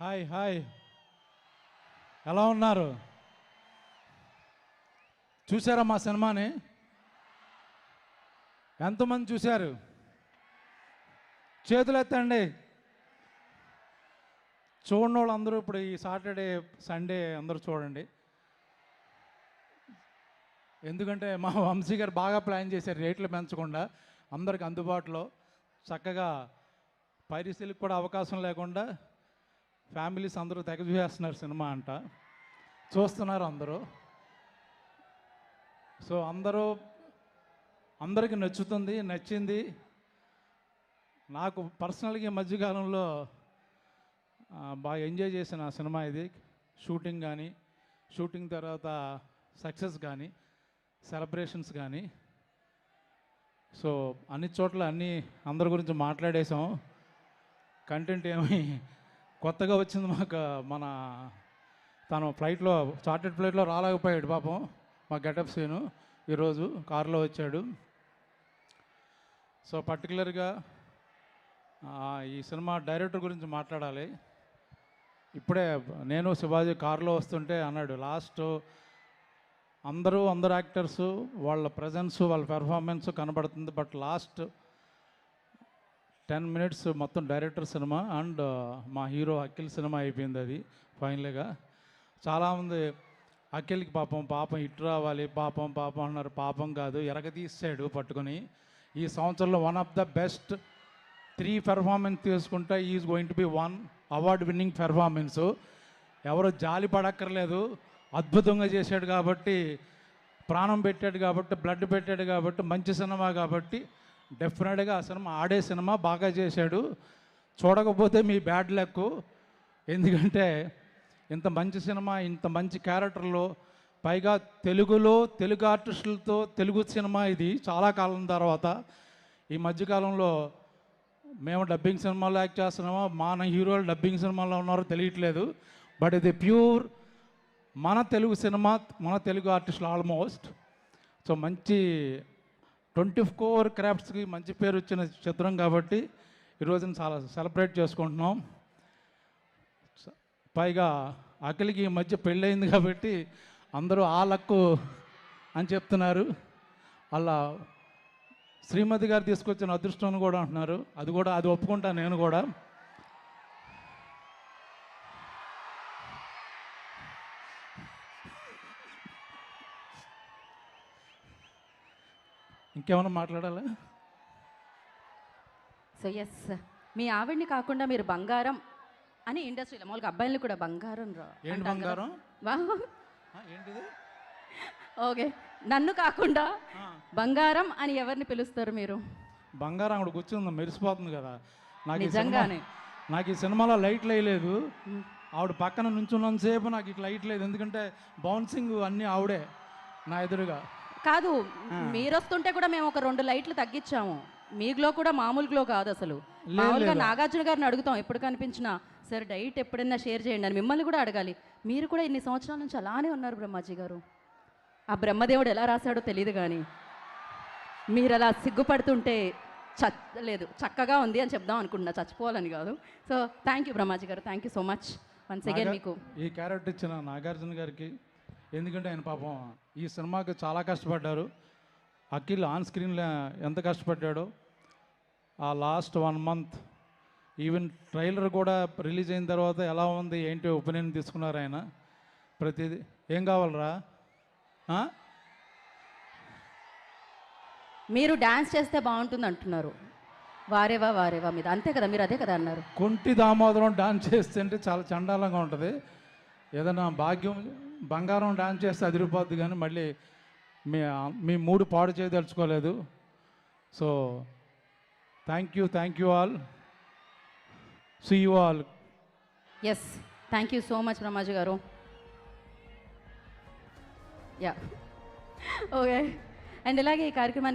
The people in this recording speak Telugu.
హాయ్ హాయ్, ఎలా ఉన్నారు? చూసారా మా సినిమాని? ఎంతమంది చూశారు? చేతులు ఎత్తండి. చూడని వాళ్ళు అందరూ ఇప్పుడు ఈ సాటర్డే సండే అందరూ చూడండి. ఎందుకంటే మా వంశీ గారు బాగా ప్లాన్ చేశారు, రేట్లు పెంచకుండా అందరికి అందుబాటులో చక్కగా పైరసీలకు కూడా అవకాశం లేకుండా ఫ్యామిలీస్ అందరూ తెగ చూసేస్తున్నారు సినిమా అంట, చూస్తున్నారు అందరూ. సో అందరికీ నచ్చింది. నాకు పర్సనల్గా ఈ మధ్యకాలంలో బాగా ఎంజాయ్ చేసిన సినిమా ఇది. షూటింగ్ కానీ, షూటింగ్ తర్వాత సక్సెస్ కానీ, సెలబ్రేషన్స్ కానీ, సో అన్ని చోట్ల అందరి గురించి మాట్లాడేసాం. కంటెంట్ ఏమి కొత్తగా వచ్చింది మాకు. తను ఫ్లైట్లో, చార్టెడ్ ఫ్లైట్లో రాలేకపోయాడు పాపం. మా గెటప్ సీను ఈరోజు కారులో వచ్చాడు. సో పర్టికులర్గా ఈ సినిమా డైరెక్టర్ గురించి మాట్లాడాలి. ఇప్పుడే నేను శివాజీ కారులో వస్తుంటే అన్నాడు, లాస్ట్ అందరూ యాక్టర్స్ వాళ్ళ ప్రజెన్స్, వాళ్ళ పెర్ఫార్మెన్స్ కనబడుతుంది, బట్ లాస్ట్ 10 minutes మొత్తం డైరెక్టర్ సినిమా అండ్ మా హీరో అఖిల్ సినిమా అయిపోయింది. అది ఫైనల్గా చాలామంది అఖిల్కి పాపం హిట్ రావాలి, పాపం అన్నారు. పాపం కాదు, ఎరగతీసాడు పట్టుకొని. ఈ సంవత్సరంలో one of the best 3 performance తీసుకుంటే is going to be 1 award winning performance. ఎవరు జాలి పడక్కర్లేదు, అద్భుతంగా చేశాడు కాబట్టి, ప్రాణం పెట్టాడు కాబట్టి, బ్లడ్ పెట్టాడు కాబట్టి, మంచి సినిమా కాబట్టి డెఫినెట్గా ఆ సినిమా ఆడే సినిమా, బాగా చేశాడు. చూడకపోతే మీ బ్యాడ్ లక్. ఎందుకంటే ఇంత మంచి సినిమా, ఇంత మంచి క్యారెక్టర్లో, పైగా తెలుగు ఆర్టిస్టులతో తెలుగు సినిమా ఇది చాలా కాలం తర్వాత. ఈ మధ్యకాలంలో మేము డబ్బింగ్ సినిమాలో యాక్ట్ చేస్తున్నామో, మన హీరోలు డబ్బింగ్ సినిమాలో ఉన్నారో తెలియట్లేదు. బట్ ఇది ప్యూర్ మన తెలుగు సినిమా, మన తెలుగు ఆర్టిస్టులు ఆల్మోస్ట్. సో మంచి 24 క్రాఫ్ట్స్కి మంచి పేరు వచ్చిన చిత్రం కాబట్టి ఈరోజున చాలా సెలబ్రేట్ చేసుకుంటున్నాం. పైగా అఖిల్కి ఈ మధ్య పెళ్ళయింది కాబట్టి అందరూ ఆ లక్కు అని చెప్తున్నారు. అలా శ్రీమతి గారు తీసుకొచ్చిన అదృష్టం కూడా అంటున్నారు. అది ఒప్పుకుంటాను నేను కూడా. ఇంకేమైనా మాట్లాడాలా? సో ఎస్, మీ ఆవిడ్ని కాకుండా మీరు బంగారం అని ఇండస్ట్రీలో మామూలుగా అబ్బాయిలు కూడా బంగారం ఏంటి బంగారం? ఏంటిది? ఓకే, నన్ను కాకుండా బంగారం అని ఎవరిని పిలుస్తారు మీరు? బంగారం అక్కడ కూర్చుంది, మెరిసిపోతుంది కదా. నిజంగానే నాకు ఈ సినిమాలో లైట్లు వేయలేదు. ఆవిడ పక్కన నుంచున్నంతసేపు నాకు ఇట్లా లైట్ లేదు, ఎందుకంటే బౌన్సింగ్ అన్నీ ఆవిడే నా ఎదురుగా. కాదు, మీరు వస్తుంటే కూడా మేము ఒక 2 లైట్లు తగ్గించాము. మీ గ్లో కూడా మామూలు గ్లో కాదు అసలు. మామూలుగా నాగార్జున గారిని అడుగుతాం ఎప్పుడు కనిపించినా, సార్ డైట్ ఎప్పుడైనా షేర్ చేయండి అని. మిమ్మల్ని కూడా అడగాలి. మీరు కూడా ఇన్ని సంవత్సరాల నుంచి అలానే ఉన్నారు బ్రహ్మాజీ గారు. ఆ బ్రహ్మదేవుడు ఎలా రాశాడో తెలియదు కానీ మీరు అలా సిగ్గుపడుతుంటే లేదు, చక్కగా ఉంది అని చెప్దాం అనుకుంటున్నా, చచ్చిపోవాలని కాదు. సో థ్యాంక్ యూ బ్రహ్మాజీ గారు, thank you so much once again. మీకు ఈ క్యారెక్టర్ ఇచ్చిన నాగార్జున గారికి, ఎందుకంటే ఆయన పాపం ఈ సినిమాకి చాలా కష్టపడ్డారు. అఖిల్ ఆన్ స్క్రీన్లో ఎంత కష్టపడ్డాడో, ఆ లాస్ట్ 1 month ఈవెన్ ట్రైలర్ కూడా రిలీజ్ అయిన తర్వాత ఎలా ఉంది ఏంటి ఒపీనియన్ తీసుకున్నారు ఆయన. ప్రతిదీ ఏం కావాలరా? మీరు డ్యాన్స్ చేస్తే బాగుంటుంది అంటున్నారు. వారేవా మీద అంతే కదా, మీరు అదే కదా అన్నారు. కొంటి దామోదరం డాన్స్ చేస్తుంటే చాలా చండాలంగా ఉంటుంది. ఏదైనా బంగారం డాన్స్ చేస్తే అదిరిపోద్ది, కానీ మళ్ళీ మీ మూడు పాడు చేయదలుచుకోలేదు. So thank you all, see you all. Yes, thank you so much Brahmaji గారు. Yeah okay. అండ్ ఇలాగే ఈ కార్యక్రమానికి